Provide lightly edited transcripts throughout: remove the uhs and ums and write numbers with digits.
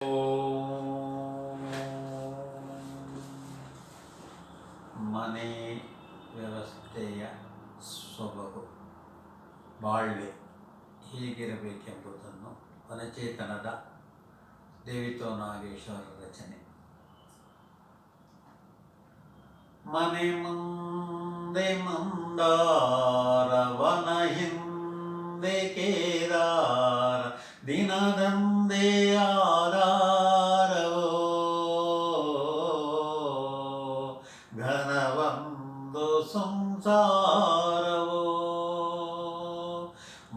ಓಂ ಮನೆ ವ್ಯವಸ್ಥೆಯ ಸೊಬಗು ಬಾಳ್ವೆ ಹೀಗಿರಬೇಕೆಂಬುದನ್ನು ವನಚೇತನದ ದೇವಿತೋ ನಾಗೇಶ್ವರ ರಚನೆ. ಮನೆ ಮುಂದೆ ಮಂದಾರ, ವನ ಹಿಂದೆ ಕೇದಾರ, ದಿನದಂದೇ ಆಧಾರವೋ ಘನವೊಂದು ಸಂಸಾರವೋ.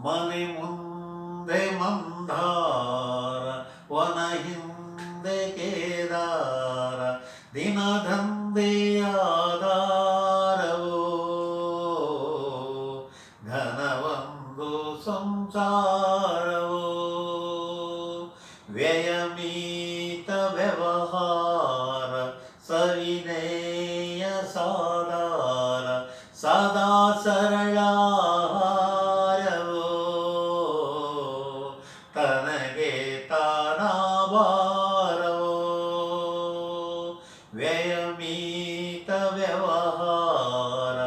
ಮನೆ ಮುಂದೆ ಮಂದಾರ, ವನ ಹಿಂದೆ ಕೇದಾರ, ದಿನದಂದೇ ಆಧಾರವೋ ಘನವೊಂದು ಸಂಸಾರವೋ. ವ್ಯಯಮೀತ ವ್ಯವಹಾರ, ಸವಿನಯ ಸಾಧಾರ, ಸದಾ ಸರಳಾಹಾರವೋ ತನಗೆ ತಾನಾಭಾರವೋ. ವ್ಯಯಮೀತ ವ್ಯವಹಾರ,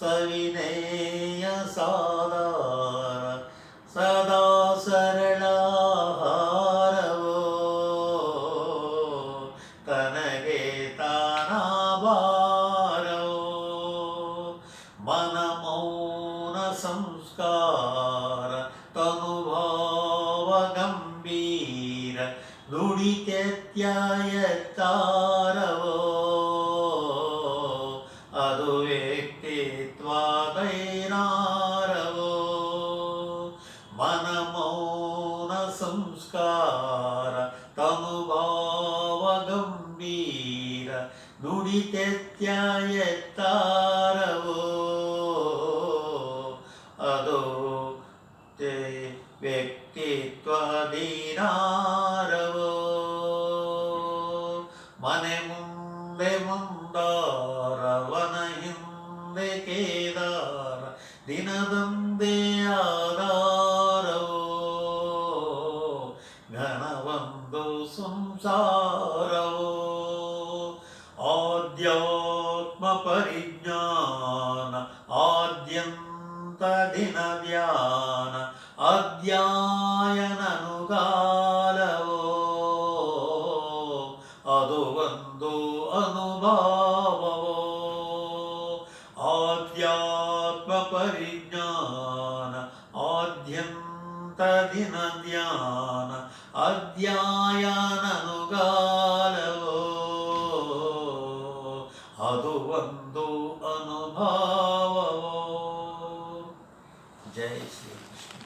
ಸವಿನಯ ಸಾಧಾರ, ಸದಾ ಸರಳಾಹಾರವೋ ತನಗೆ ತಾನಾಭಾರವೋ. ಮನ ಮೌನ ಸಂಸ್ಕಾರ, ತನುಭಾವ ಗಂಭೀರ, ನುಡಿತ್ಯತ್ಯಯತ್ತಾರವೋ ಅದು ವ್ಯಕ್ತಿತ್ವ ದೈನಾರವೋ. ಮನ ಮೌನ ಸಂಸ್ಕಾರ, ತನುಭಾವ ಗಂಭೀರ, ನುಡಿತ್ಯತ್ಯಯತ್ತಾರವೋ ಅದು ವ್ಯಕ್ತಿತ್ವ ದೀನಾರವೋ. ಮನೆ ಮುಂದೆ ಮಂದಾರ, ವನ ಹಿಂದೆ ಕೇದಾರ, ದಿನದಂದೇ ಆಧಾರವೋ ಘನವೊಂದು ಸಂಸಾರವೋ. ಆಧ್ಯಾತ್ಮ ಪರಿಜ್ಞಾನ, ಆದ್ಯಂತ ದಿನ ಧ್ಯಾನ, ಅಧ್ಯಯನನುಗಾಲವೋ ಅದು ಒಂದು ಅನುಭವವೋ. ಆಧ್ಯಾತ್ಮ ಪರಿಜ್ಞಾನ, ಆದ್ಯಂತ ದಿನ ಧ್ಯಾನ, ಅಧ್ಯಯನನುಗಾಲವೋ ಅದು ಒಂದು ಅನುಭವವೋ. ಜೈ ಶ್ರೀ ಕೃಷ್ಣ.